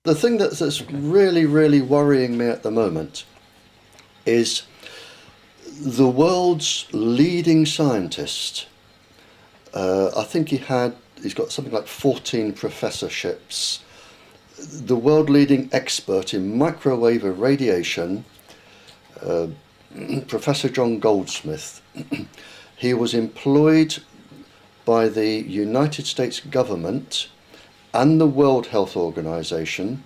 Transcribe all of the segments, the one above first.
The thing that's really, really worrying me at the moment is the world's leading scientist. I think he's got something like 14 professorships. The world leading expert in microwave irradiation, Professor John Goldsmith. He was employed by the United States government and the World Health Organization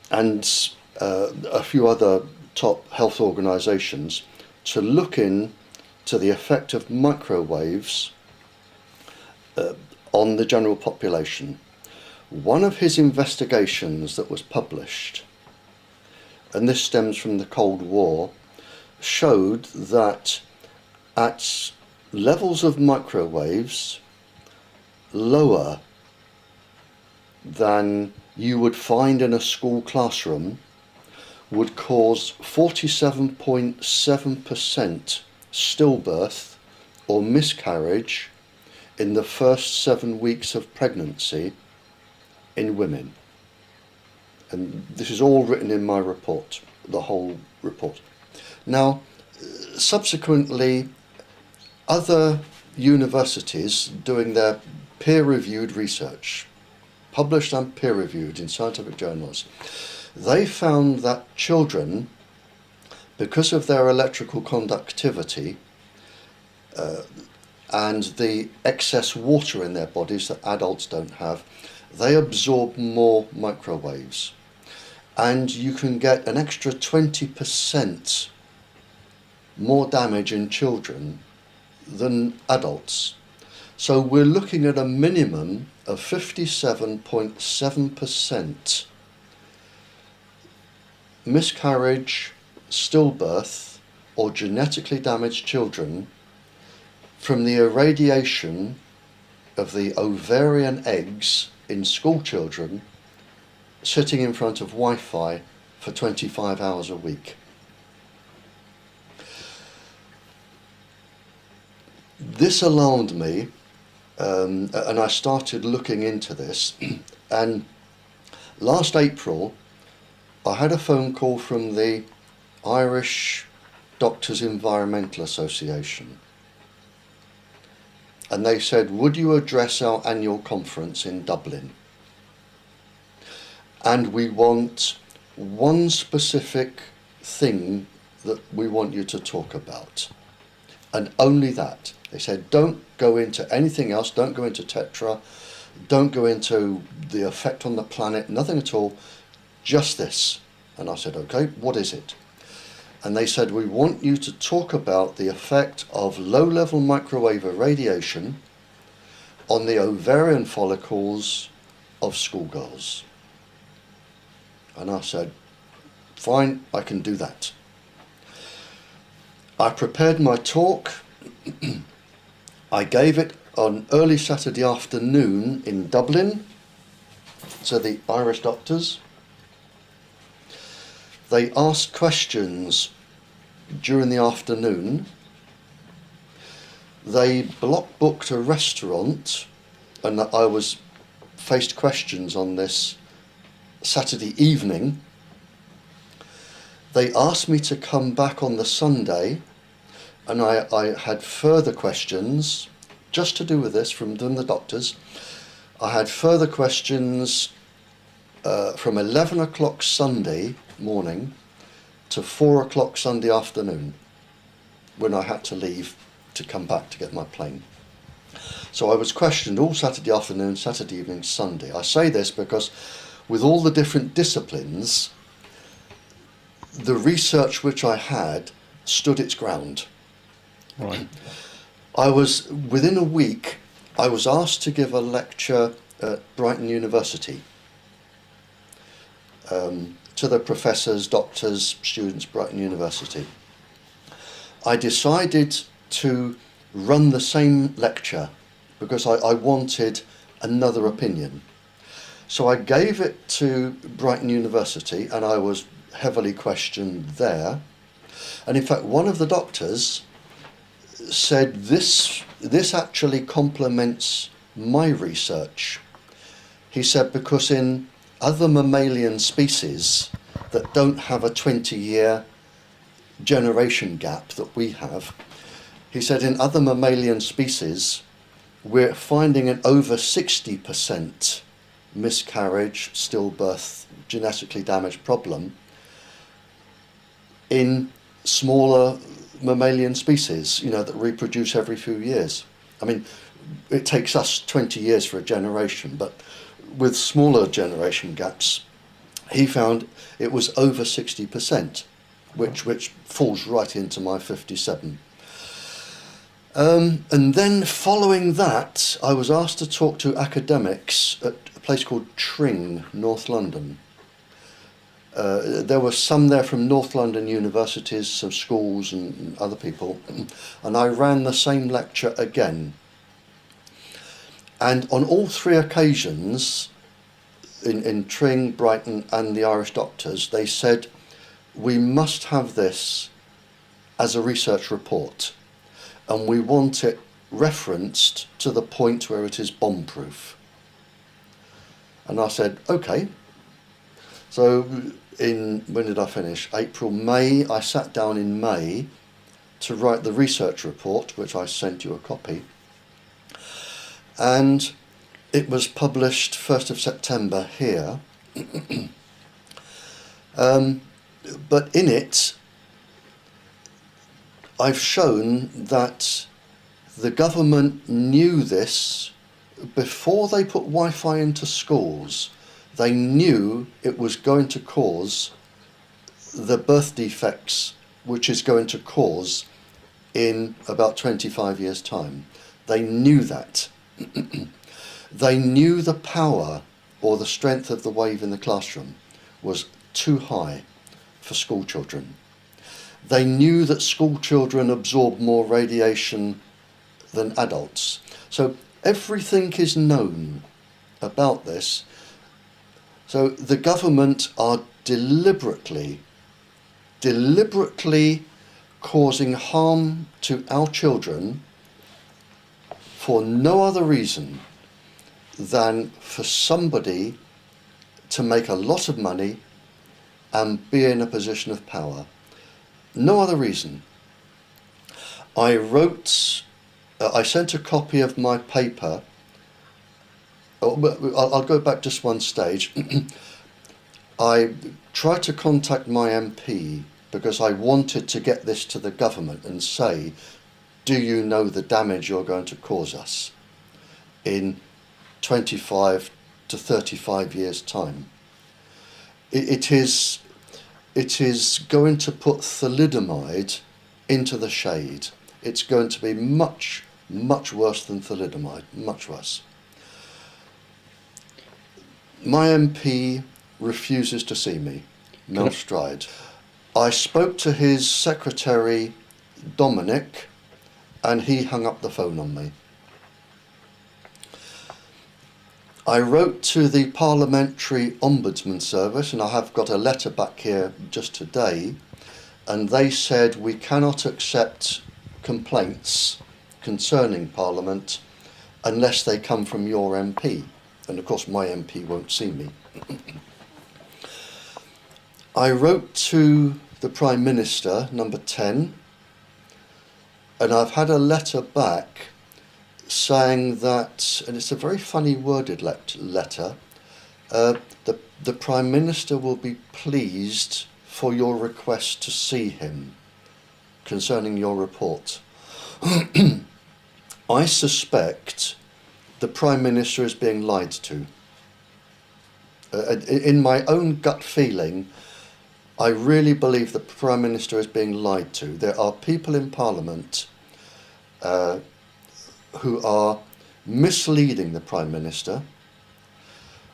and a few other top health organizations to look into the effect of microwaves on the general population. One of his investigations that was published, and this stems from the Cold War, showed that at levels of microwaves lower than you would find in a school classroom would cause 47.7% stillbirth or miscarriage in the first 7 weeks of pregnancy in women. And this is all written in my report, the whole report. Now, subsequently, other universities doing their peer-reviewed research, published and peer-reviewed in scientific journals, they found that children, because of their electrical conductivity and the excess water in their bodies that adults don't have, they absorb more microwaves. And you can get an extra 20% more damage in children than adults. So we're looking at a minimum of 57.7% miscarriage, stillbirth, or genetically damaged children from the irradiation of the ovarian eggs in school children sitting in front of Wi-Fi for 25 hours a week. This alarmed me, and I started looking into this. And last April, I had a phone call from the Irish Doctors Environmental Association. And they said, would you address our annual conference in Dublin? And we want one specific thing that we want you to talk about. And only that. They said, don't go into anything else, don't go into Tetra, don't go into the effect on the planet, nothing at all, just this. And I said, okay, what is it? And they said, we want you to talk about the effect of low-level microwave irradiation on the ovarian follicles of schoolgirls. And I said, fine, I can do that. I prepared my talk. I gave it on early Saturday afternoon in Dublin to the Irish doctors. They asked questions during the afternoon. They block booked a restaurant, and I was faced questions on this Saturday evening. They asked me to come back on the Sunday, and I had further questions just to do with this from the doctors. I had further questions from 11 o'clock Sunday morning to 4 o'clock Sunday afternoon, when I had to leave to come back to get my plane. So I was questioned all Saturday afternoon, Saturday evening, Sunday. I say this because with all the different disciplines, the research which I had stood its ground. Right. Within a week, I was asked to give a lecture at Brighton University to the professors, doctors, students, Brighton University. I decided to run the same lecture because I wanted another opinion. So I gave it to Brighton University, and I was heavily questioned there. And in fact, one of the doctors said, this actually complements my research. He said because in other mammalian species that don't have a 20-year generation gap that we have, he said in other mammalian species we're finding an over 60% miscarriage, stillbirth, genetically damaged problem in smaller mammalian species, you know, that reproduce every few years. I mean, it takes us 20 years for a generation, but with smaller generation gaps, he found it was over 60%, which falls right into my 57. And then following that, I was asked to talk to academics at a place called Tring, North London. There were some there from North London universities, some schools and other people, and I ran the same lecture again. And on all three occasions, in Tring, Brighton and the Irish doctors, they said, we must have this as a research report, and we want it referenced to the point where it is bomb-proof. And I said, okay. So when did I finish? April, May. I sat down in May to write the research report, which I sent you a copy. And it was published 1st of September here. But in it, I've shown that the government knew this before they put Wi-Fi into schools. They knew it was going to cause the birth defects which is going to cause in about 25 years' time. They knew that. They knew the power or the strength of the wave in the classroom was too high for school children. They knew that school children absorb more radiation than adults. So everything is known about this. So the government are deliberately causing harm to our children for no other reason than for somebody to make a lot of money and be in a position of power. No other reason. I sent a copy of my paper. I'll go back just one stage. I tried to contact my MP because I wanted to get this to the government and say, do you know the damage you're going to cause us in 25 to 35 years' time? It is going to put thalidomide into the shade. It's going to be much, much worse than thalidomide, much worse. My MP refuses to see me, Mel Stride. I spoke to his secretary, Dominic, and he hung up the phone on me. I wrote to the Parliamentary Ombudsman Service, and I have got a letter back here just today, and they said we cannot accept complaints concerning Parliament unless they come from your MP. And of course my MP won't see me. I wrote to the Prime Minister, number 10, and I've had a letter back saying that, and it's a very funny worded letter, the Prime Minister will be pleased for your request to see him concerning your report. I suspect the Prime Minister is being lied to. In my own gut feeling, I really believe the Prime Minister is being lied to. There are people in Parliament who are misleading the Prime Minister.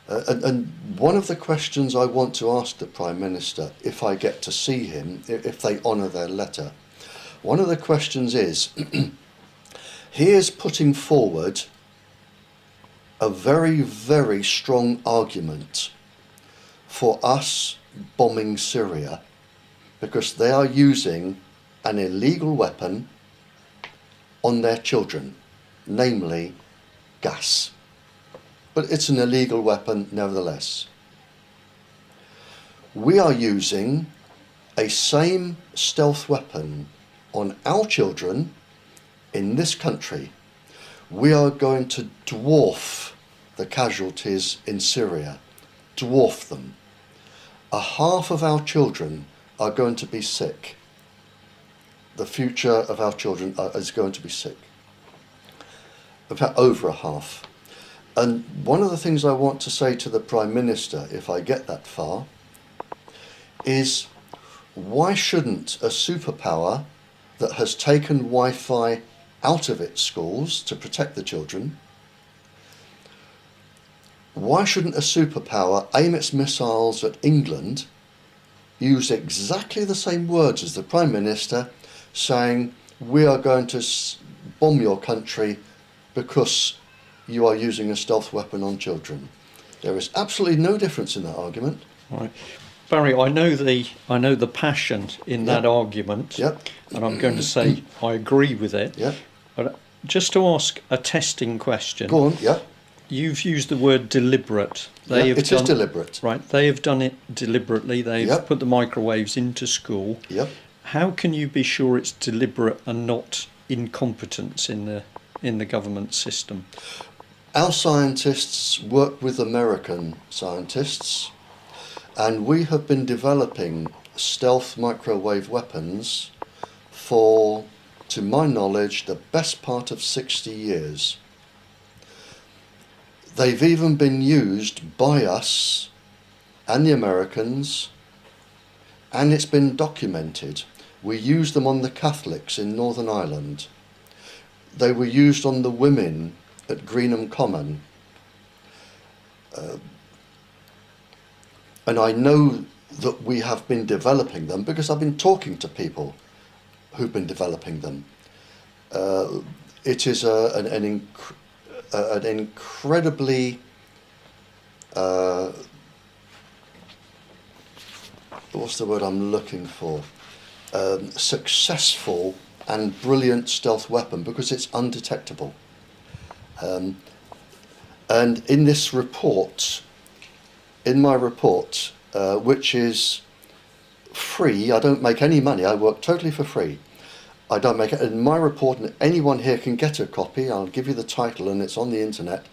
And one of the questions I want to ask the Prime Minister, if I get to see him, if they honour their letter, one of the questions is, he is putting forward a very, very strong argument for us bombing Syria because they are using an illegal weapon on their children, namely gas. but it's an illegal weapon nevertheless. We are using a same stealth weapon on our children in this country. We are going to dwarf the casualties in Syria, dwarf them. A half of our children are going to be sick. The future of our children is going to be sick. In fact, over a half. And one of the things I want to say to the Prime Minister, if I get that far, is why shouldn't a superpower that has taken Wi-Fi out of its schools to protect the children, why shouldn't a superpower aim its missiles at England, use exactly the same words as the Prime Minister, saying, we are going to bomb your country because you are using a stealth weapon on children? There is absolutely no difference in that argument. Right. Barrie, I know the passion in that argument, and I'm going to say I agree with it. But just to ask a testing question. Go on, You've used the word deliberate. It is deliberate. Right, they have done it deliberately. They've put the microwaves into school. How can you be sure it's deliberate and not incompetence in the government system? Our scientists work with American scientists, and we have been developing stealth microwave weapons for, to my knowledge, the best part of 60 years. They've even been used by us and the Americans, and it's been documented. We used them on the Catholics in Northern Ireland. They were used on the women at Greenham Common. And I know that we have been developing them because I've been talking to people who've been developing them. It is an incredibly what's the word I'm looking for? Successful and brilliant stealth weapon because it's undetectable. And in this report, in my report, which is free, I don't make any money, I work totally for free. I don't make it in my report, and anyone here can get a copy. I'll give you the title, and it's on the internet.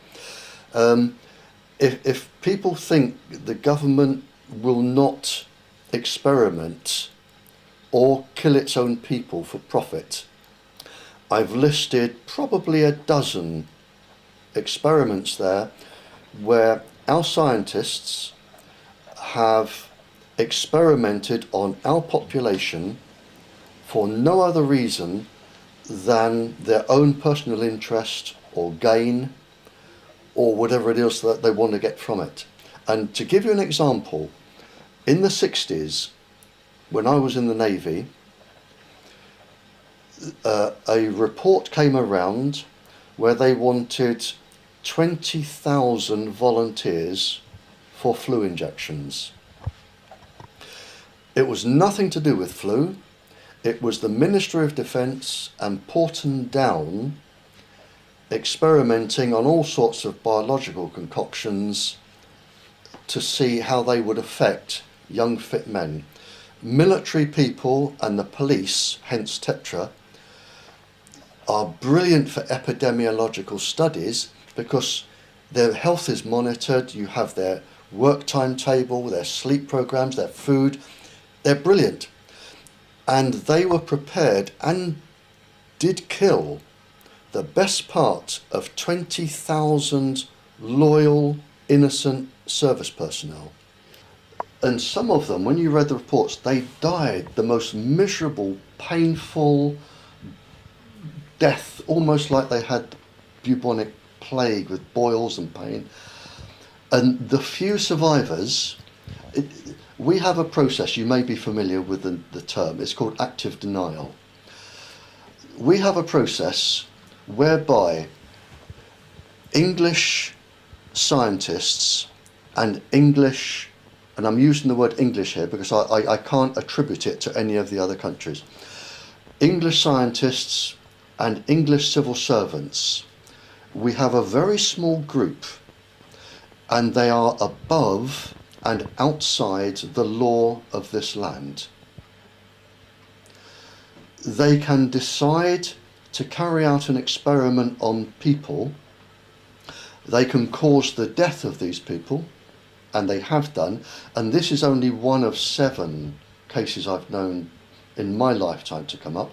If people think the government will not experiment or kill its own people for profit, I've listed probably a dozen experiments there where our scientists have experimented on our population for no other reason than their own personal interest or gain or whatever it is that they want to get from it. And to give you an example, in the 60s, when I was in the Navy, a report came around where they wanted 20,000 volunteers for flu injections. It was nothing to do with flu. It was the Ministry of Defence and Porton Down experimenting on all sorts of biological concoctions to see how they would affect young fit men. Military people and the police, hence Tetra, are brilliant for epidemiological studies because their health is monitored. You have their work timetable, their sleep programs, their food. They're brilliant. And they were prepared and did kill the best part of 20,000 loyal, innocent service personnel. And some of them, when you read the reports, they died the most miserable, painful death, almost like they had bubonic plague with boils and pain. And the few survivors, we have a process, you may be familiar with the term, it's called active denial. We have a process whereby English scientists and English, and I'm using the word English here because I can't attribute it to any of the other countries, English scientists and English civil servants, we have a very small group and they are above and outside the law of this land. They can decide to carry out an experiment on people. They can cause the death of these people, and they have done, and this is only one of 7 cases I've known in my lifetime to come up.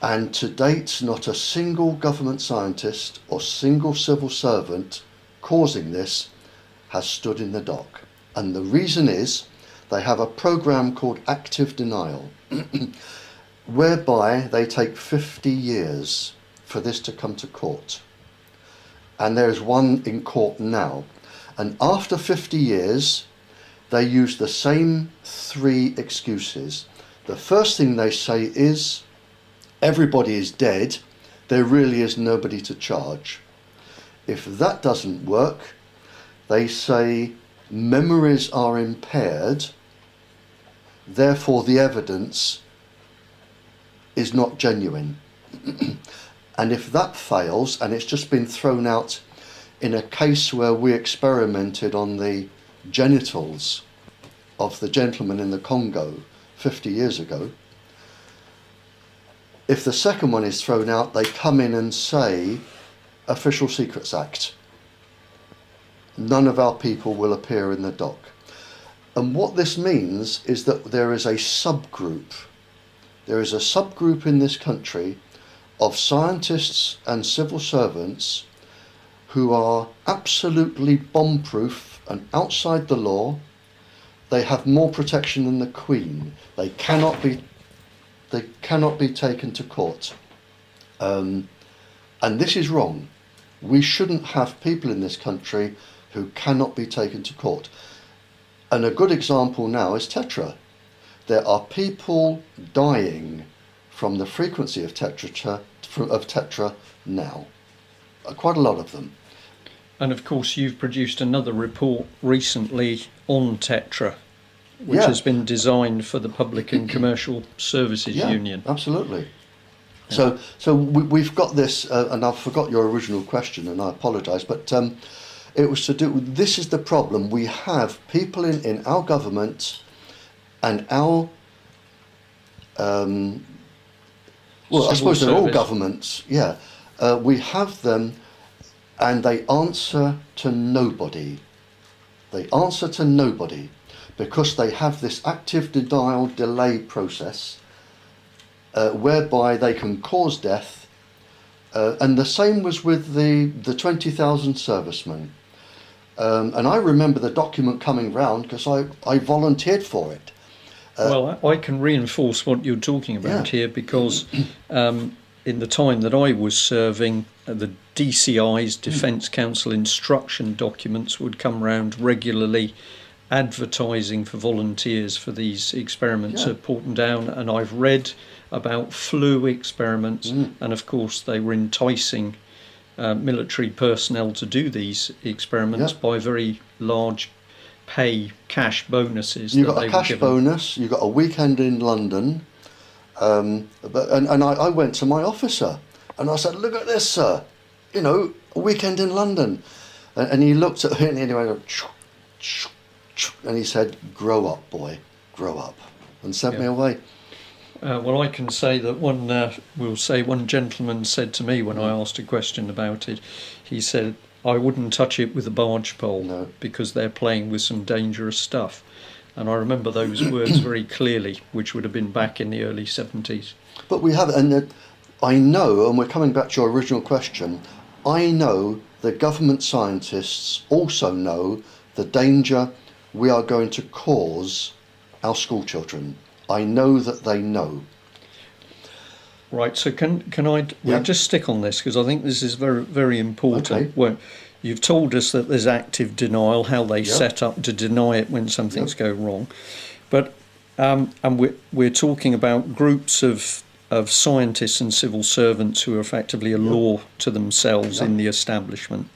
And to date, not a single government scientist or single civil servant causing this has stood in the dock. And the reason is they have a program called active denial, whereby they take 50 years for this to come to court. And there's one in court now. And after 50 years, they use the same 3 excuses. The first thing they say is, everybody is dead, there really is nobody to charge. If that doesn't work, they say memories are impaired, therefore the evidence is not genuine. And if that fails, and it's just been thrown out in a case where we experimented on the genitals of the gentleman in the Congo 50 years ago, if the second one is thrown out, they come in and say, Official Secrets Act. None of our people will appear in the dock. And what this means is that there is a subgroup. There is a subgroup in this country of scientists and civil servants who are absolutely bomb-proof and outside the law. They have more protection than the Queen. They cannot be taken to court. And this is wrong. We shouldn't have people in this country who cannot be taken to court. And a good example now is Tetra. There are people dying from the frequency of Tetra now. Quite a lot of them. And of course you've produced another report recently on Tetra, which has been designed for the Public and Commercial Services Union. Absolutely. Yeah. So we've got this, and I forgot your original question, and I apologise, but it was to do with, this is the problem. We have people in our government and our, well, I suppose they're all governments, we have them, and they answer to nobody. They answer to nobody, because they have this active denial delay process whereby they can cause death. And the same was with the 20,000 servicemen. And I remember the document coming round because I volunteered for it. Well, I can reinforce what you're talking about here, because in the time that I was serving, the DCI's Defence Council instruction documents would come round regularly, advertising for volunteers for these experiments at Porton Down, and I've read about flu experiments, and of course they were enticing military personnel to do these experiments by very large pay cash bonuses. You got a cash bonus, you got a weekend in London, and I went to my officer and I said, look at this, sir, you know, a weekend in London. And he looked at me and he went, and he said, grow up, boy, grow up, and sent me away. Well, I can say that one gentleman said to me when I asked a question about it, he said, I wouldn't touch it with a barge pole because they're playing with some dangerous stuff. And I remember those words very clearly, which would have been back in the early 70s. But we have, and I know, and we're coming back to your original question, I know the government scientists also know the danger we are going to cause our school children. I know that they know. Right, so can I we'll just stick on this, because I think this is very, very important. Okay. Well, you've told us that there's active denial, how they set up to deny it when something's going wrong. But and we're talking about groups of scientists and civil servants who are effectively a law to themselves in the establishment.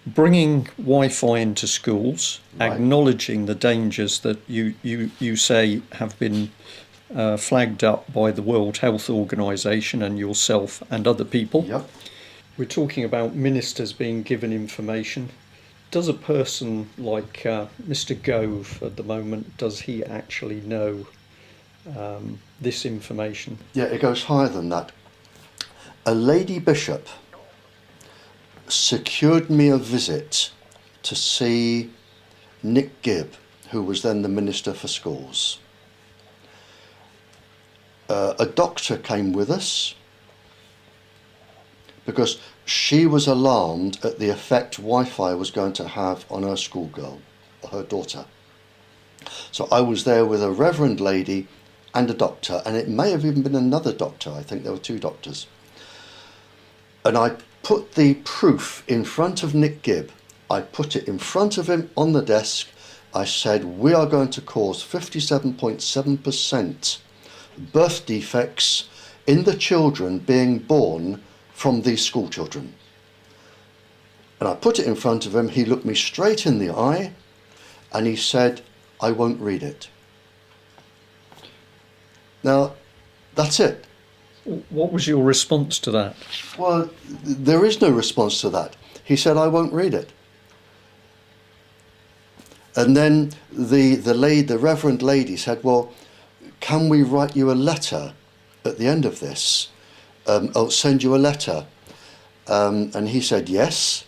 Bringing Wi-Fi into schools, acknowledging the dangers that you say have been flagged up by the World Health Organization and yourself and other people. we're talking about ministers being given information. Does a person like Mr. Gove at the moment, does he actually know this information? Yeah, it goes higher than that. A lady bishop secured me a visit to see Nick Gibb, who was then the Minister for Schools. A doctor came with us because she was alarmed at the effect Wi-Fi was going to have on her schoolgirl, her daughter. So I was there with a reverend lady and a doctor, and it may have even been another doctor. I think there were 2 doctors. And I put the proof in front of Nick Gibb. I put it in front of him on the desk. I said, we are going to cause 57.7% birth defects in the children being born from these school children. And I put it in front of him. He looked me straight in the eye and he said, I won't read it. Now, that's it. What was your response to that? Well, there is no response to that. He said, I won't read it. And then the reverend lady said, well, can we write you a letter at the end of this? I'll send you a letter. And he said, yes.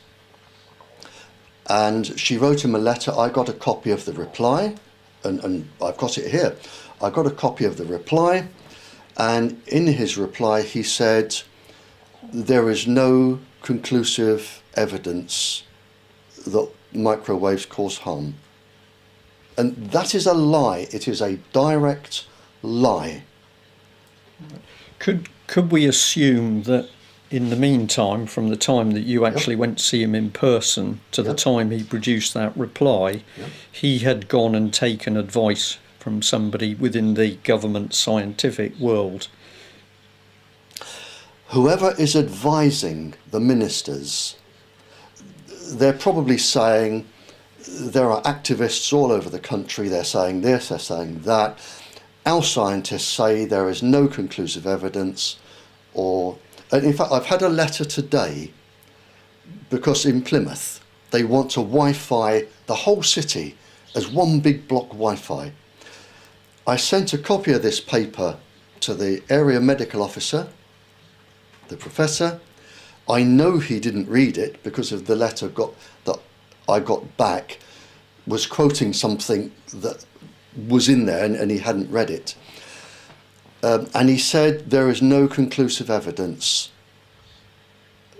And she wrote him a letter. I got a copy of the reply, and I've got it here. I got a copy of the reply, and in his reply he said, there is no conclusive evidence that microwaves cause harm. And that is a lie. It is a direct lie. Could we assume that in the meantime, from the time that you actually went to see him in person to the time he produced that reply, he had gone and taken advice from somebody within the government scientific world? Whoever is advising the ministers, they're probably saying, there are activists all over the country, they're saying this, they're saying that. Our scientists say there is no conclusive evidence, and in fact I've had a letter today because in Plymouth they want to Wi-Fi the whole city as one big block Wi-Fi. I sent a copy of this paper to the area medical officer, the professor. I know he didn't read it because of the letter that I got back was quoting something that was in there and he hadn't read it. And he said there is no conclusive evidence.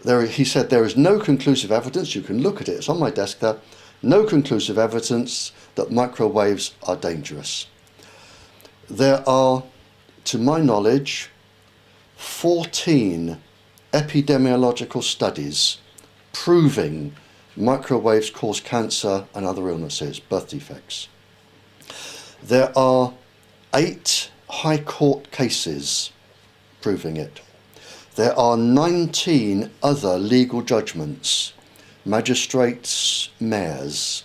He said there is no conclusive evidence, you can look at it, it's on my desk there, no conclusive evidence that microwaves are dangerous. There are, to my knowledge, 14 epidemiological studies proving microwaves cause cancer and other illnesses, birth defects. There are 8 High Court cases proving it. There are 19 other legal judgments, magistrates, mayors.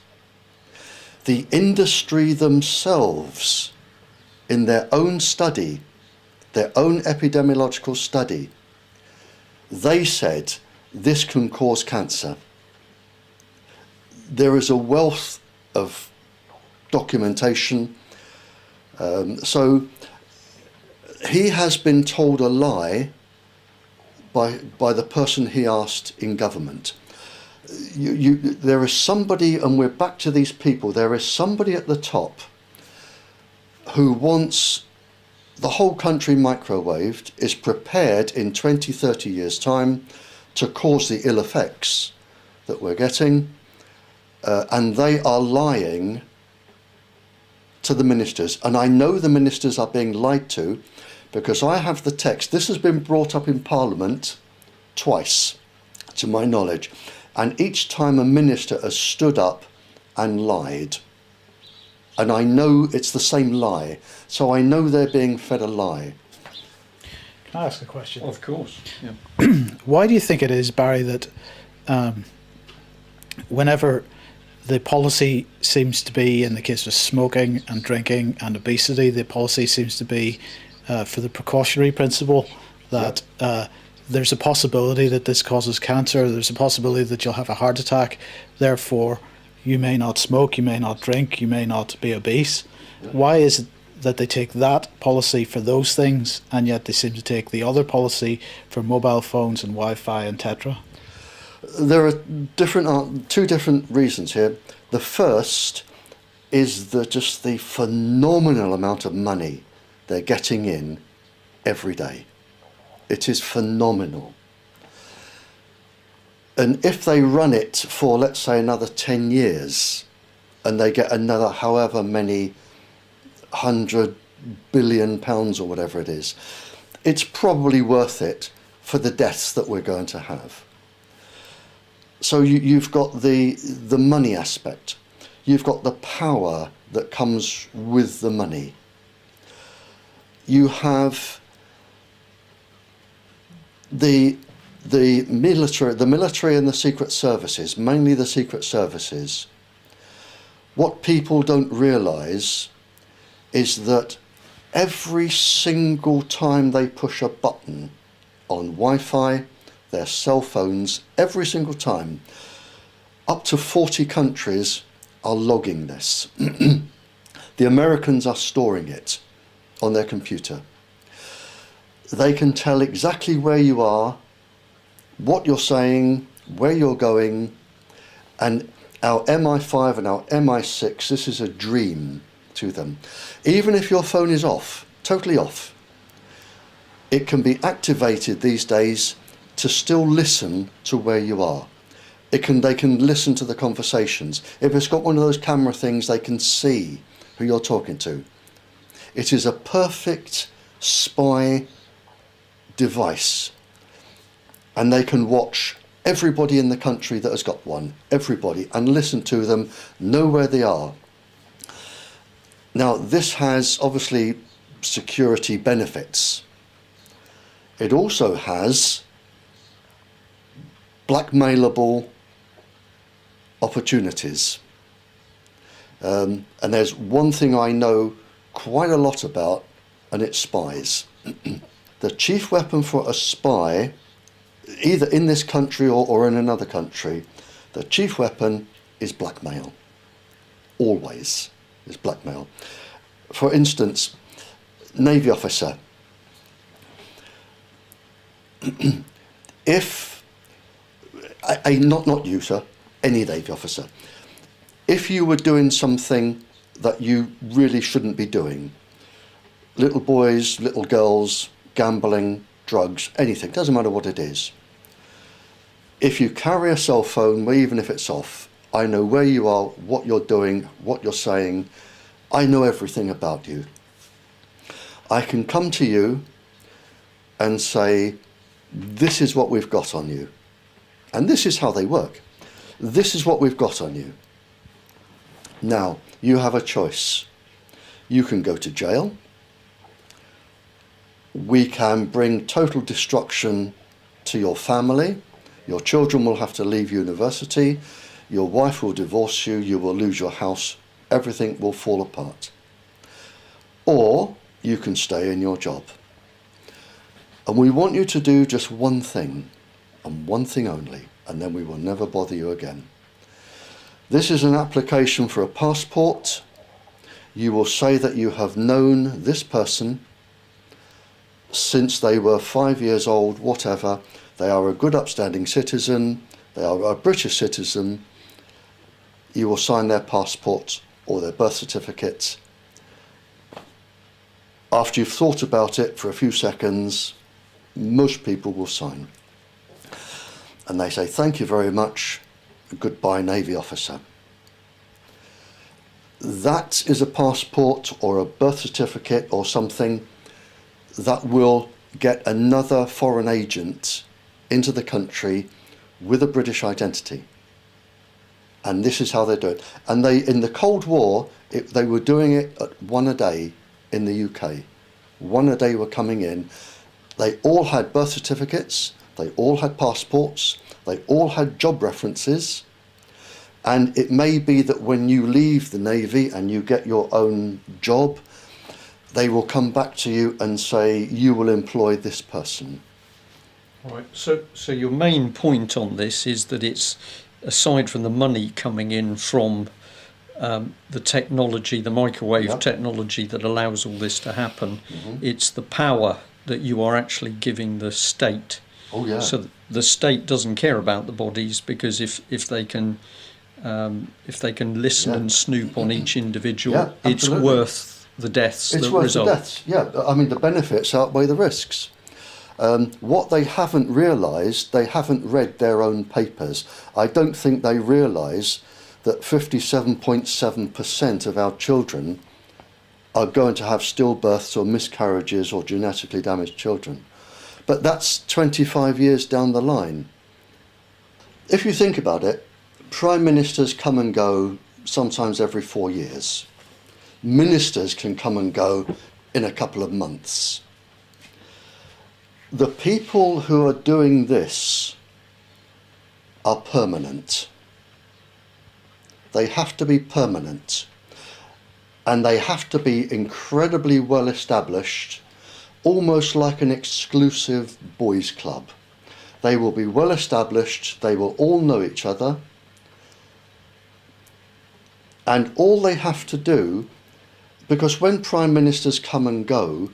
The industry themselves, in their own study, their own epidemiological study, they said this can cause cancer. There is a wealth of documentation. So he has been told a lie by the person he asked in government. There is somebody, and we're back to these people, there is somebody at the top who wants the whole country microwaved, is prepared in 20, 30 years' time to cause the ill effects that we're getting, and they are lying to the ministers. And I know the ministers are being lied to because I have the text. This has been brought up in Parliament twice, to my knowledge, and each time a minister has stood up and lied. And I know it's the same lie, so I know they're being fed a lie. Can I ask a question? Of course. Yeah. Why do you think it is, Barry, that whenever the policy seems to be, in the case of smoking and drinking and obesity, the policy seems to be for the precautionary principle that there's a possibility that this causes cancer, there's a possibility that you'll have a heart attack, therefore you may not smoke, you may not drink, you may not be obese. Why is it that they take that policy for those things and yet they seem to take the other policy for mobile phones and Wi-Fi and Tetra? There are two different reasons here. The first is just the phenomenal amount of money they're getting in every day. It is phenomenal. And if they run it for, let's say, another 10 years, and they get another however many £100 billion or whatever it is, it's probably worth it for the deaths that we're going to have. So you've got the money aspect. You've got the power that comes with the money. You have the military and the secret services, mainly the secret services. What people don't realise is that every single time they push a button on Wi-Fi, their cell phones, every single time, up to 40 countries are logging this. The Americans are storing it on their computer. They can tell exactly where you are, what you're saying, where you're going, and our MI5 and our MI6, this is a dream to them. Even if your phone is off, totally off, it can be activated these days to still listen to where you are. They can listen to the conversations. If it's got one of those camera things, they can see who you're talking to. It is a perfect spy device, and they can watch everybody in the country that has got one, everybody, and listen to them, know where they are. Now, this has obviously security benefits. It also has blackmailable opportunities. And there's one thing I know quite a lot about, and it's spies. The chief weapon for a spy, either in this country or in another country, the chief weapon is blackmail. Always is blackmail. For instance, Navy officer. If, not you, sir, any Navy officer, if you were doing something that you really shouldn't be doing, little boys, little girls, gambling, drugs, anything, doesn't matter what it is. If you carry a cell phone, even if it's off, I know where you are, what you're doing, what you're saying. I know everything about you. I can come to you and say, this is what we've got on you. And this is how they work. This is what we've got on you. Now, you have a choice. You can go to jail. We can bring total destruction to your family. Your children will have to leave university. Your wife will divorce you. You will lose your house. Everything will fall apart. Or you can stay in your job. And we want you to do just one thing, and one thing only, and then we will never bother you again. This is an application for a passport. You will say that you have known this person since they were 5 years old, whatever. They are a good upstanding citizen. They are a British citizen. You will sign their passport or their birth certificate. After you've thought about it for a few seconds, most people will sign. And they say, thank you very much, goodbye, Navy officer. That is a passport or a birth certificate or something that will get another foreign agent into the country with a British identity. And this is how they do it. And they, in the Cold War, they were doing it at one a day in the UK. One a day were coming in. They all had birth certificates, they all had passports, they all had job references. And it may be that when you leave the Navy and you get your own job, they will come back to you and say, you will employ this person. Right. So your main point on this is that it's, aside from the money coming in from the technology, the microwave Yep. technology that allows all this to happen, Mhm. it's the power that you are actually giving the state. Oh yeah. So the state doesn't care about the bodies, because if they can listen Yeah. and snoop on each individual, Yeah, it's absolutely. worth the deaths It's that worth result. the deaths. Yeah, I mean the benefits outweigh the risks. What they haven't realised, they haven't read their own papers. I don't think they realise that 57.7% of our children are going to have stillbirths or miscarriages or genetically damaged children. But that's 25 years down the line. If you think about it, prime ministers come and go sometimes every 4 years. Ministers can come and go in a couple of months. The people who are doing this are permanent. They have to be permanent. And they have to be incredibly well established, almost like an exclusive boys' club. They will be well established, they will all know each other, and all they have to do, because when prime ministers come and go,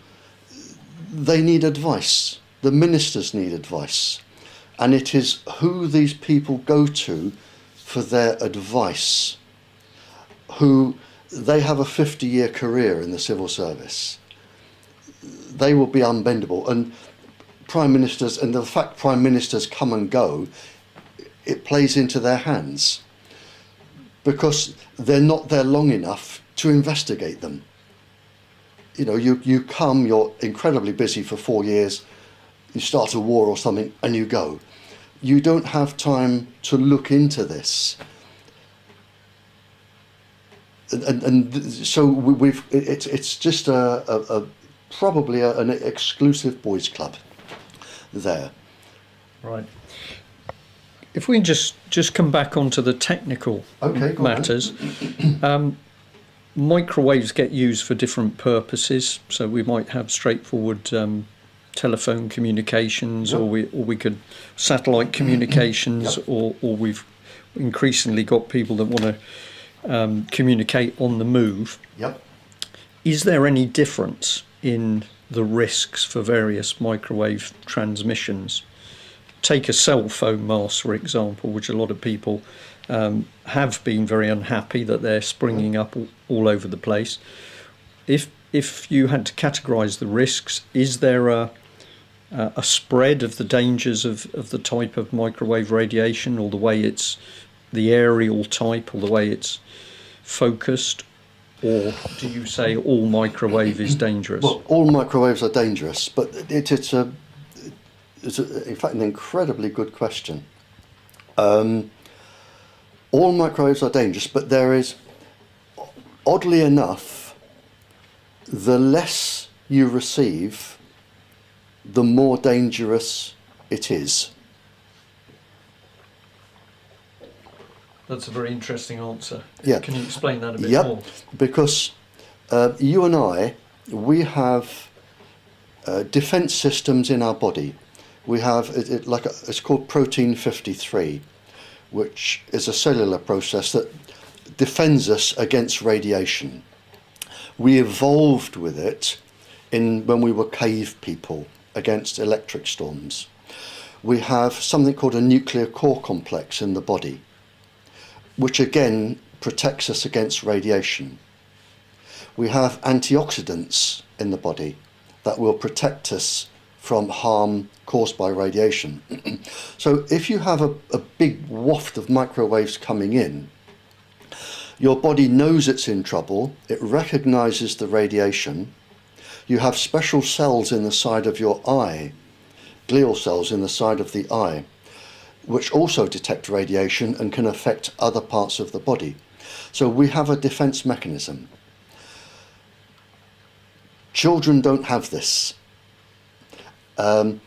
they need advice. The ministers need advice. And it is who these people go to for their advice, who they have a 50-year career in the civil service. They will be unbendable. And prime ministers, and the fact prime ministers come and go, it plays into their hands, because they're not there long enough to investigate them. You know, you come, you're incredibly busy for 4 years, you start a war or something, and you go. You don't have time to look into this. And so it's just probably an exclusive boys' club there. Right. If we just come back onto the technical matters, microwaves get used for different purposes. So we might have straightforward telephone communications, Yep. or we could satellite communications, Yep. or we've increasingly got people that want to communicate on the move. Yep. Is there any difference in the risks for various microwave transmissions? Take a cell phone mast, for example, which a lot of people have been very unhappy that they're springing up all over the place. If you had to categorise the risks, is there a spread of the dangers of the type of microwave radiation, or the way it's the aerial type, or the way it's focused? Or do you say all microwave is dangerous? Well, all microwaves are dangerous, but it's in fact an incredibly good question. All microwaves are dangerous, but there is, oddly enough, the less you receive, the more dangerous it is. That's a very interesting answer. Yeah. Can you explain that a bit Yep. more? Because you and I, we have defense systems in our body. We have it's called protein 53, which is a cellular process that defends us against radiation. We evolved with it when we were cave people against electric storms. We have something called a nuclear core complex in the body, which again protects us against radiation. We have antioxidants in the body that will protect us from harm caused by radiation. So if you have a big waft of microwaves coming in, your body knows it's in trouble, it recognises the radiation. You have special cells in the side of your eye, glial cells in the side of the eye, which also detect radiation and can affect other parts of the body. So we have a defense mechanism. Children don't have this. And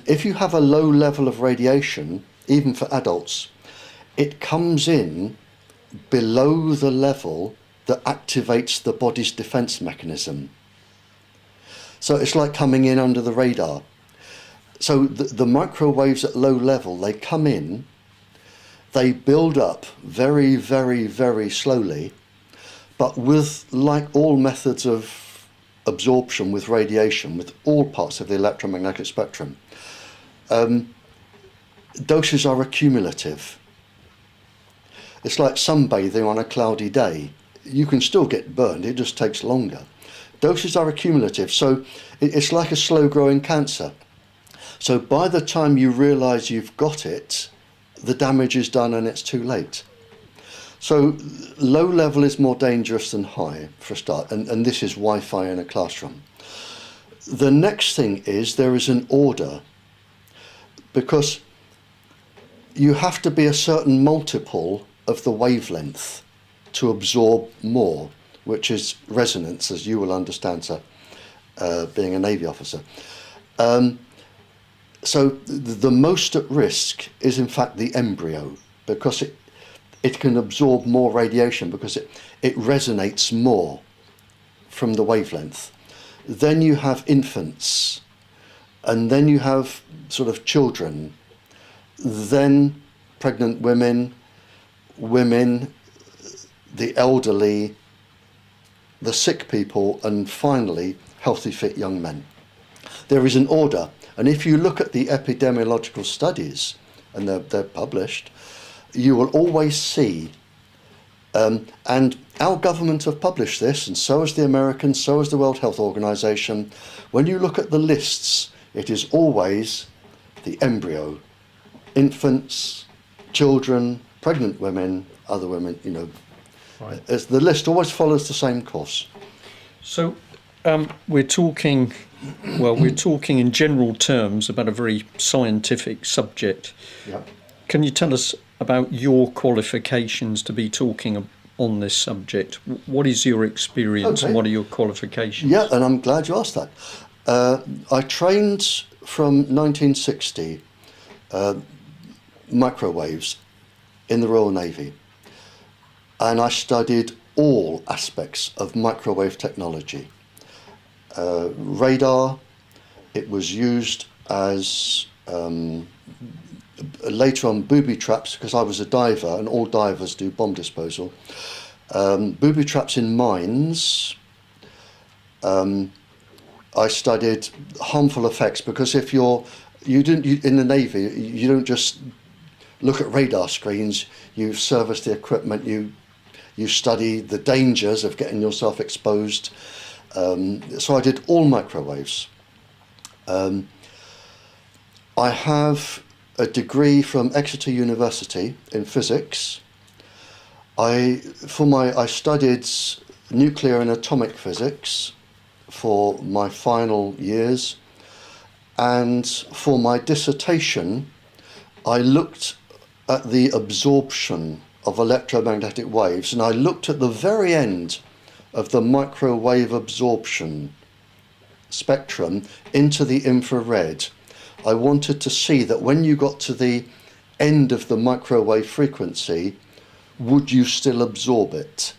if you have a low level of radiation, even for adults, it comes in below the level that activates the body's defense mechanism. So it's like coming in under the radar. So the microwaves at low level, they come in, they build up very, very, very slowly, but with, like all methods of absorption with radiation, with all parts of the electromagnetic spectrum, doses are accumulative. It's like sunbathing on a cloudy day. You can still get burned, it just takes longer. Doses are accumulative, so it's like a slow-growing cancer. So by the time you realise you've got it, the damage is done and it's too late. So low level is more dangerous than high, for a start, and this is Wi-Fi in a classroom. The next thing is there is an order, because you have to be a certain multiple of the wavelength to absorb more, which is resonance, as you will understand, sir, being a Navy officer. So the most at risk is in fact the embryo, because it can absorb more radiation because it resonates more from the wavelength. Then you have infants, and then you have sort of children, then pregnant women, the elderly, the sick people, and finally healthy fit young men. There is an order, and if you look at the epidemiological studies, and they're published, you will always see, and our government have published this, and so has the Americans, so has the World Health Organization. When you look at the lists, it is always the embryo, infants, children, pregnant women, other women, you know. Right. The list always follows the same course. So we're talking in general terms about a very scientific subject. Yep. Can you tell us about your qualifications to be talking on this subject? What is your experience and what are your qualifications? Yeah, and I'm glad you asked that. I trained from 1960 microwaves in the Royal Navy, and I studied all aspects of microwave technology. Radar, it was used as later on booby traps, because I was a diver and all divers do bomb disposal. Booby traps in mines. I studied harmful effects, because if you in the Navy, you don't just look at radar screens, you service the equipment, you study the dangers of getting yourself exposed. So I did all microwaves. I have a degree from Exeter University in physics. I studied nuclear and atomic physics for my final years, and for my dissertation I looked at the absorption of electromagnetic waves, and I looked at the very end of the microwave absorption spectrum into the infrared. I wanted to see that when you got to the end of the microwave frequency, would you still absorb it?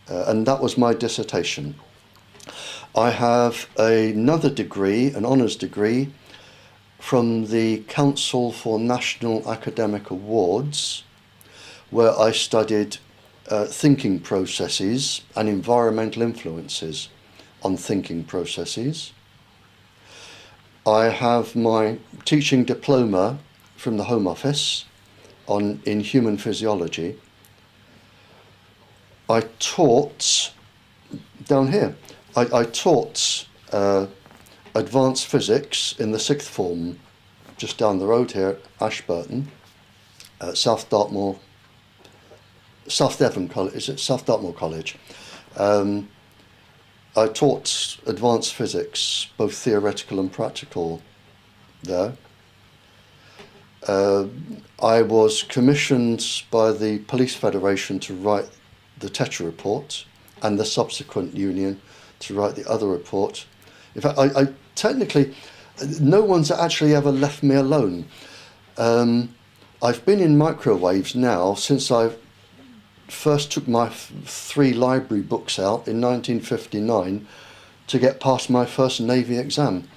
And that was my dissertation. I have another degree, an honours degree, from the Council for National Academic Awards, where I studied thinking processes and environmental influences on thinking processes. I have my teaching diploma from the Home Office in human physiology. I taught down here. I taught advanced physics in the sixth form, just down the road here at Ashburton, South Devon College. Is it South Dartmoor College? I taught advanced physics, both theoretical and practical, there. I was commissioned by the Police Federation to write the Tetra report, and the subsequent union to write the other report. In fact, I technically, no one's actually ever left me alone. I've been in microwaves now since I first took my 3 library books out in 1959 to get past my first Navy exam.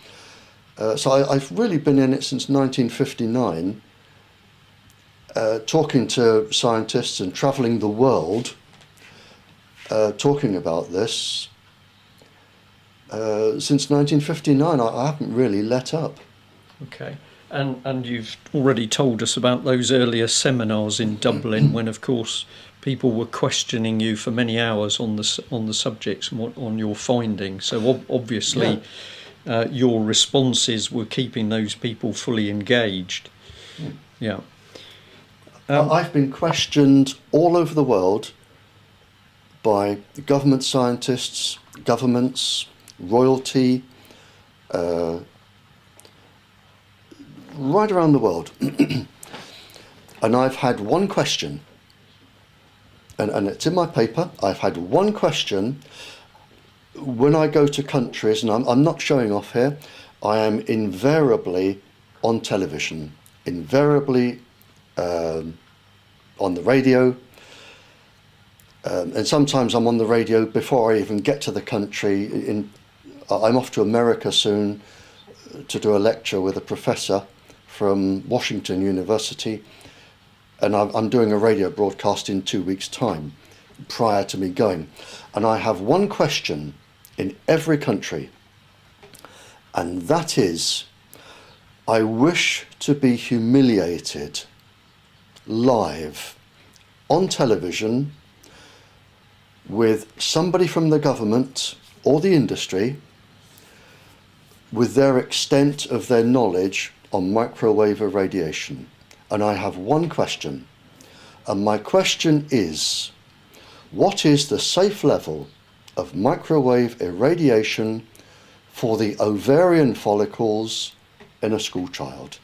So I've really been in it since 1959, talking to scientists and travelling the world, talking about this. Since 1959, I haven't really let up. Okay. And you've already told us about those earlier seminars in Dublin when, of course, people were questioning you for many hours on the subjects and on your findings. So obviously, your responses were keeping those people fully engaged. Yeah. I've been questioned all over the world by government scientists, governments, royalty, right around the world. And I've had one question, and it's in my paper. I've had one question when I go to countries, and I'm not showing off here, I am invariably on television, invariably on the radio, and sometimes I'm on the radio before I even get to the country. I'm off to America soon to do a lecture with a professor from Washington University, and I'm doing a radio broadcast in 2 weeks' time prior to me going. And I have one question in every country, and that is, I wish to be humiliated live on television with somebody from the government or the industry with their extent of their knowledge on microwave irradiation. And I have one question, and my question is, what is the safe level of microwave irradiation for the ovarian follicles in a school child?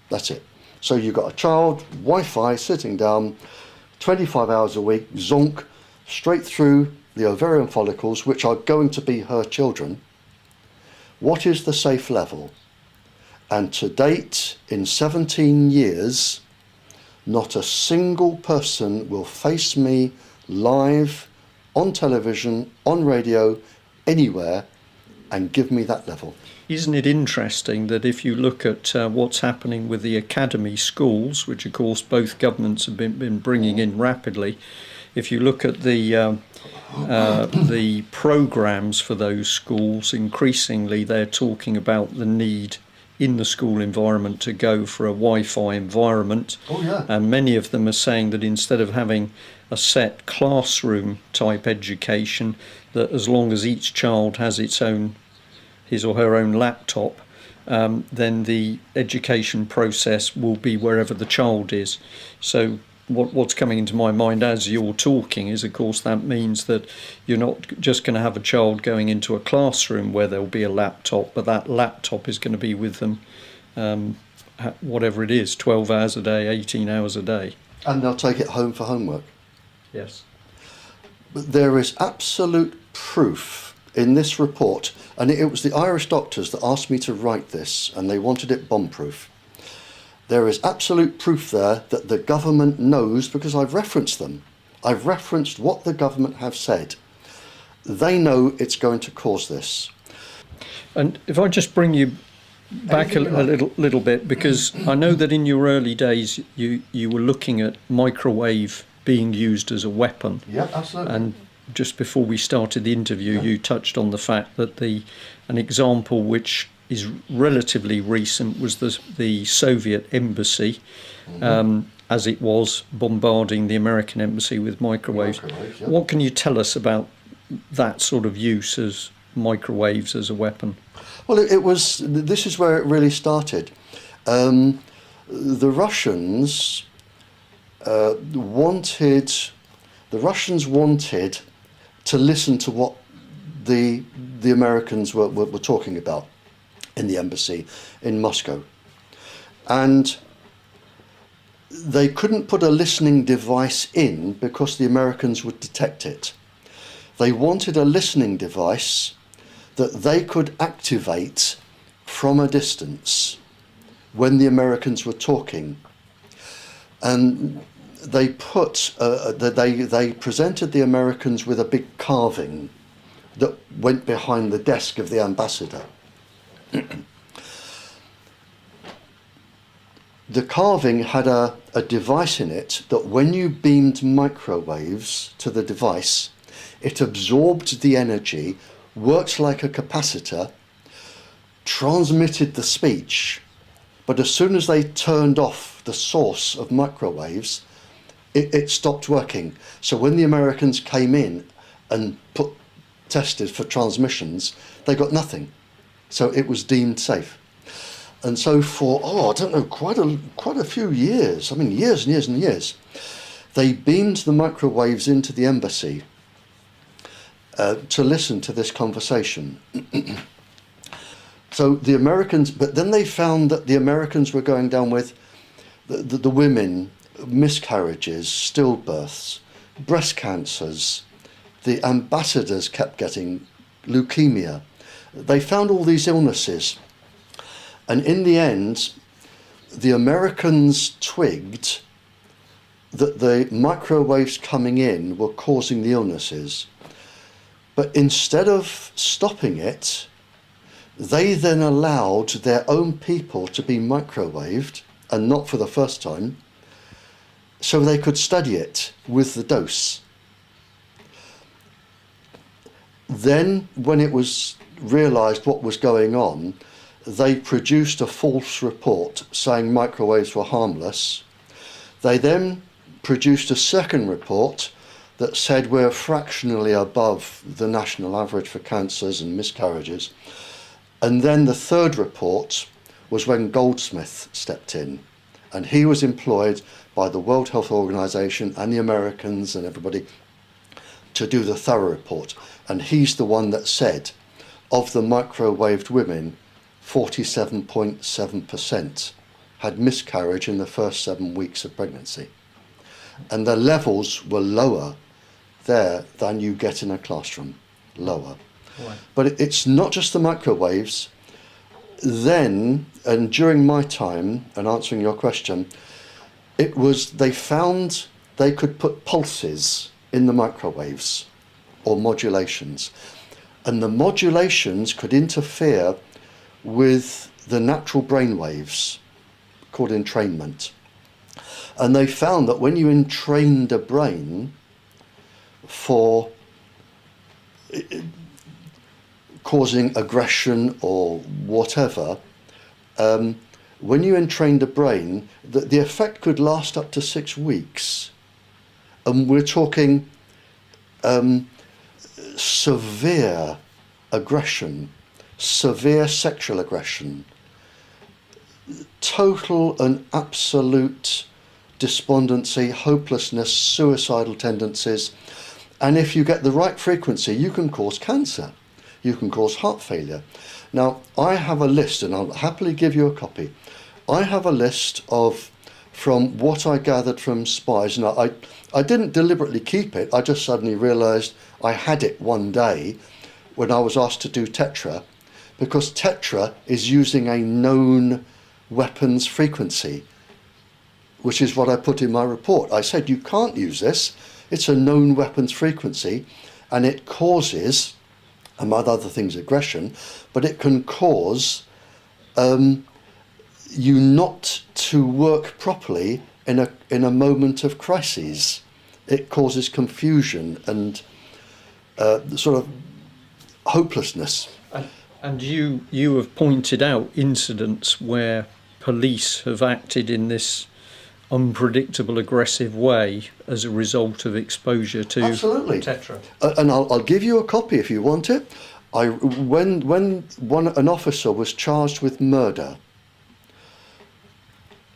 That's it. So you've got a child, Wi-Fi, sitting down, 25 hours a week, zonk, straight through the ovarian follicles, which are going to be her children. What is the safe level? And to date, in 17 years, not a single person will face me live, on television, on radio, anywhere, and give me that level. Isn't it interesting that if you look at what's happening with the academy schools, which of course both governments have been bringing in rapidly, if you look at the programs for those schools, increasingly they're talking about the need in the school environment to go for a Wi-Fi environment. Oh, yeah. And many of them are saying that instead of having a set classroom type education, that as long as each child has his or her own laptop, then the education process will be wherever the child is. So what's coming into my mind as you're talking is, of course, that means that you're not just going to have a child going into a classroom where there'll be a laptop, but that laptop is going to be with them, whatever it is, 12 hours a day, 18 hours a day. And they'll take it home for homework. Yes. But there is absolute proof in this report, and it was the Irish doctors that asked me to write this, and they wanted it bomb-proof. There is absolute proof there that the government knows, because I've referenced them. I've referenced what the government have said. They know it's going to cause this. And if I just bring you back a little bit, because I know that in your early days you were looking at microwave being used as a weapon. Yeah, absolutely. And just before we started the interview, you touched on the fact that an example which is relatively recent was the Soviet embassy, as it was bombarding the American embassy with microwaves. Yeah. What can you tell us about that sort of use as microwaves as a weapon? Well, this is where it really started. The Russians wanted to listen to what the Americans were talking about in the embassy in Moscow. And they couldn't put a listening device in because the Americans would detect it. They wanted a listening device that they could activate from a distance when the Americans were talking. And they presented the Americans with a big carving that went behind the desk of the ambassador. The carving had a device in it that when you beamed microwaves to the device, it absorbed the energy, worked like a capacitor, transmitted the speech, but as soon as they turned off the source of microwaves, it stopped working. So when the Americans came in and tested for transmissions, they got nothing. So it was deemed safe. And so for, I don't know, quite a few years, I mean years and years and years, they beamed the microwaves into the embassy to listen to this conversation. So the Americans, but then they found that the Americans were going down with the women, miscarriages, stillbirths, breast cancers. The ambassadors kept getting leukemia. They found all these illnesses. And in the end, the Americans twigged that the microwaves coming in were causing the illnesses. But instead of stopping it, they then allowed their own people to be microwaved, and not for the first time, so they could study it with the dose. Then, when it was realised what was going on, they produced a false report saying microwaves were harmless. They then produced a second report that said we're fractionally above the national average for cancers and miscarriages. And then the third report was when Goldsmith stepped in, and he was employed by the World Health Organization and the Americans and everybody to do the thorough report. And he's the one that said, of the microwaved women, 47.7% had miscarriage in the first 7 weeks of pregnancy. And the levels were lower there than you get in a classroom, lower. Right. But it's not just the microwaves. Then, and during my time, and answering your question, it was, they found they could put pulses in the microwaves, or modulations. And the modulations could interfere with the natural brain waves, called entrainment. And they found that when you entrained a brain for causing aggression or whatever, when you entrained a brain, the effect could last up to 6 weeks. And we're talking severe aggression, severe sexual aggression, total and absolute despondency, hopelessness, suicidal tendencies. And if you get the right frequency, you can cause cancer. You can cause heart failure. Now, I have a list, and I'll happily give you a copy. I have a list of, from what I gathered from spies, and I didn't deliberately keep it, I just suddenly realised I had it one day when I was asked to do Tetra, because Tetra is using a known weapons frequency, which is what I put in my report. I said, you can't use this, it's a known weapons frequency, and it causes, among other things, aggression, but it can cause you not to work properly in a moment of crises. It causes confusion and sort of hopelessness. And you have pointed out incidents where police have acted in this unpredictable, aggressive way as a result of exposure to Absolutely. Tetra. And I'll give you a copy if you want it. When an officer was charged with murder,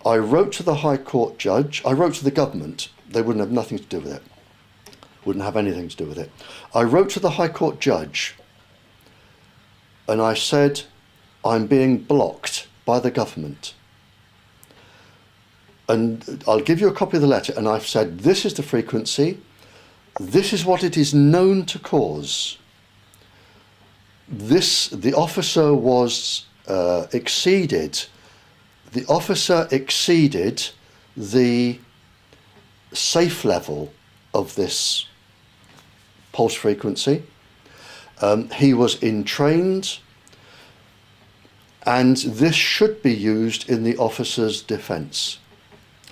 I wrote to the High Court judge, I wrote to the government, they wouldn't have nothing to do with it, wouldn't have anything to do with it. I wrote to the High Court judge and I said, I'm being blocked by the government. And I'll give you a copy of the letter, and I've said, this is the frequency, this is what it is known to cause. The officer was exceeded the safe level of this pulse frequency. He was entrained. And this should be used in the officer's defence.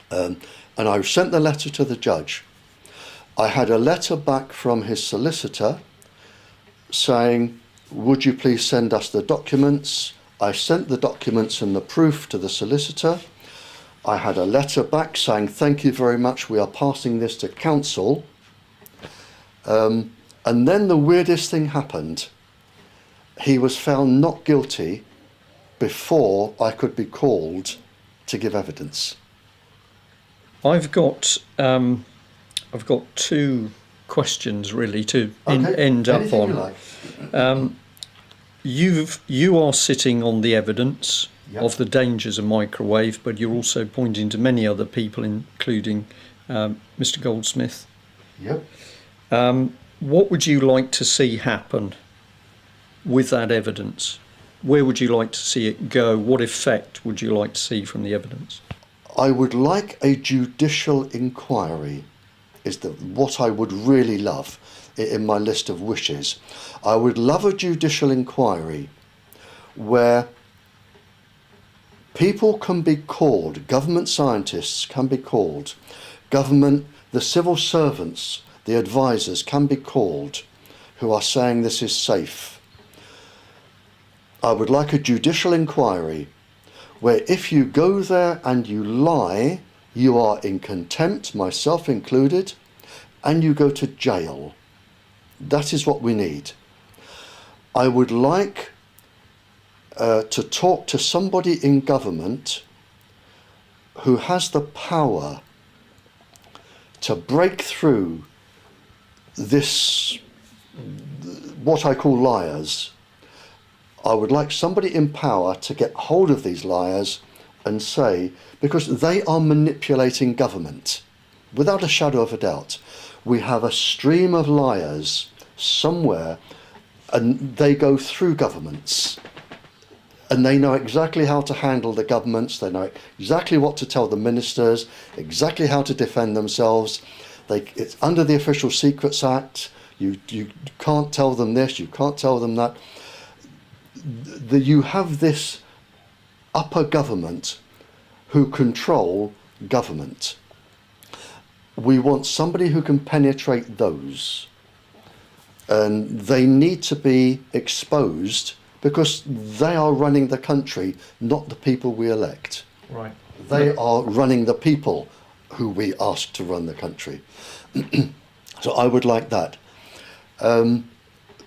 And I sent the letter to the judge. I had a letter back from his solicitor saying, would you please send us the documents? I sent the documents and the proof to the solicitor. I had a letter back saying, thank you very much, we are passing this to council. And then the weirdest thing happened. He was found not guilty before I could be called to give evidence. I've got two questions really to end up Anything on. you like. You are sitting on the evidence Yep. of the dangers of microwave, but you're also pointing to many other people, including Mr. Goldsmith. Yep. What would you like to see happen with that evidence? Where would you like to see it go? What effect would you like to see from the evidence? I would like a judicial inquiry, is what I would really love in my list of wishes. I would love a judicial inquiry where people can be called, government scientists can be called, the civil servants, the advisors can be called, who are saying this is safe. I would like a judicial inquiry where if you go there and you lie, you are in contempt, myself included, and you go to jail. That is what we need. I would like to talk to somebody in government who has the power to break through this, what I call liars. I would like somebody in power to get hold of these liars and say, because they are manipulating government, without a shadow of a doubt. We have a stream of liars somewhere, and they go through governments. And they know exactly how to handle the governments, they know exactly what to tell the ministers, exactly how to defend themselves. It's under the Official Secrets Act. You can't tell them this, you can't tell them that. You have this upper government who control government. We want somebody who can penetrate those. And they need to be exposed because they are running the country, not the people we elect. Right. They are running the people who we ask to run the country. So I would like that.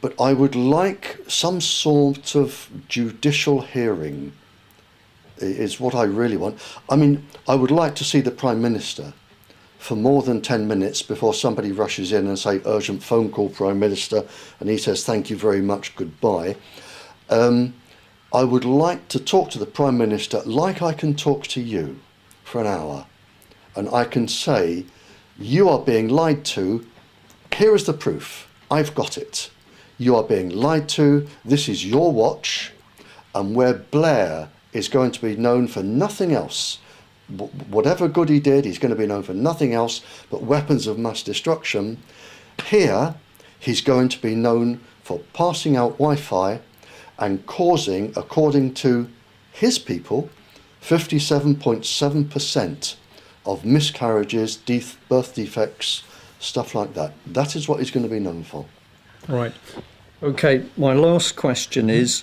But I would like some sort of judicial hearing is what I really want. I mean, I would like to see the Prime Minister for more than 10 minutes before somebody rushes in and say, urgent phone call, Prime Minister, and he says, thank you very much, goodbye. I would like to talk to the Prime Minister like I can talk to you for an hour. And I can say, you are being lied to. Here is the proof. I've got it. You are being lied to. This is your watch. And where Blair is going to be known for nothing else, whatever good he did, he's going to be known for nothing else but weapons of mass destruction. Here, he's going to be known for passing out Wi-Fi and causing, according to his people, 57.7% of miscarriages, birth defects, stuff like that. That is what he's going to be known for. Right. Okay, my last question is,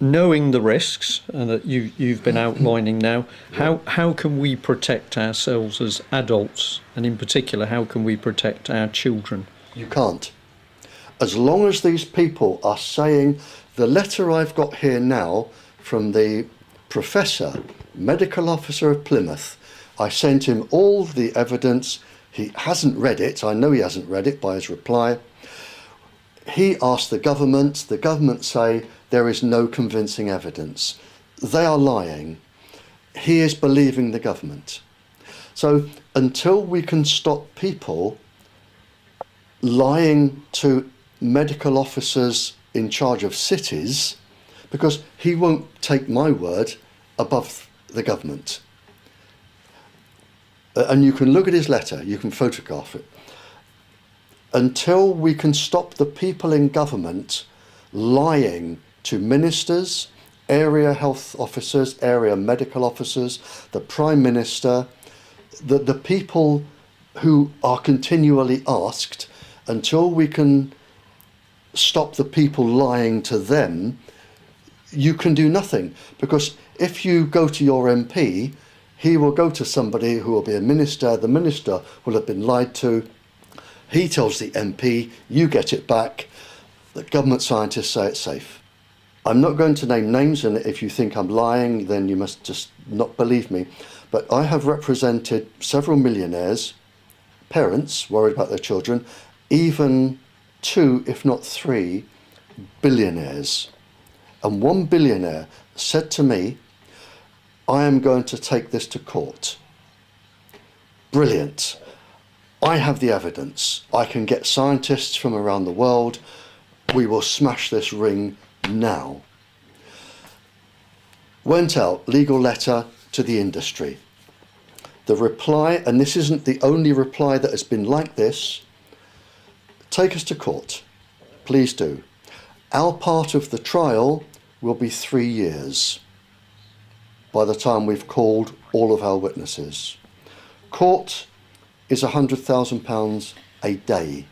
knowing the risks that you've been outlining now, how can we protect ourselves as adults, and in particular, how can we protect our children? You can't. As long as these people are saying, the letter I've got here now from the professor, medical officer of Plymouth, I sent him all the evidence. He hasn't read it. I know he hasn't read it by his reply. He asked the government say there is no convincing evidence. They are lying. He is believing the government. So until we can stop people lying to medical officers in charge of cities, because he won't take my word above the government. And you can look at his letter, you can photograph it. Until we can stop the people in government lying to ministers area health officers, area medical officers, the Prime Minister, the people who are continually asked, until we can stop the people lying to them, you can do nothing. Because if you go to your MP, he will go to somebody who will be a minister, the minister will have been lied to, he tells the MP, you get it back, the government scientists say it's safe. I'm not going to name names, and if you think I'm lying, then you must just not believe me. But I have represented several millionaires, parents worried about their children, even 2, if not 3, billionaires. And one billionaire said to me, I am going to take this to court. Brilliant. I have the evidence. I can get scientists from around the world. We will smash this ring now. Went out, legal letter to the industry. The reply, and this isn't the only reply that has been like this, take us to court. Please do. Our part of the trial will be 3 years by the time we've called all of our witnesses. Court is £100,000 a day.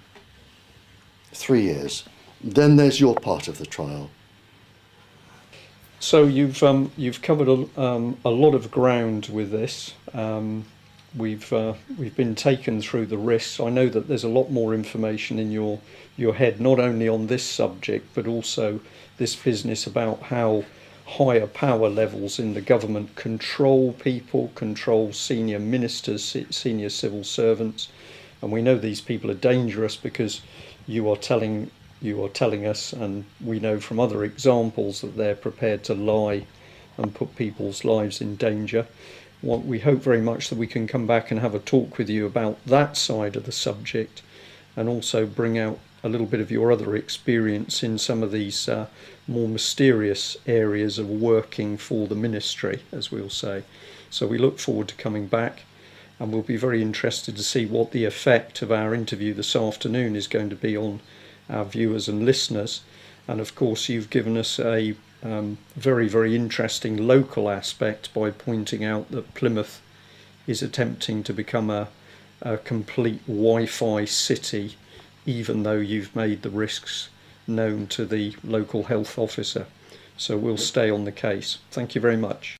3 years. Then there's your part of the trial. So you've covered a lot of ground with this. We've been taken through the risks. I know that there's a lot more information in your head, not only on this subject, but also this business about how higher power levels in the government control people, control senior ministers, senior civil servants. And we know these people are dangerous because you are telling us, and we know from other examples, that they're prepared to lie and put people's lives in danger. We hope very much that we can come back and have a talk with you about that side of the subject, and also bring out a little bit of your other experience in some of these more mysterious areas of working for the ministry, as we'll say. So we look forward to coming back, and we'll be very interested to see what the effect of our interview this afternoon is going to be on our viewers and listeners. And of course, you've given us a very, very interesting local aspect by pointing out that Plymouth is attempting to become a complete Wi-Fi city, even though you've made the risks known to the local health officer. So we'll stay on the case. Thank you very much.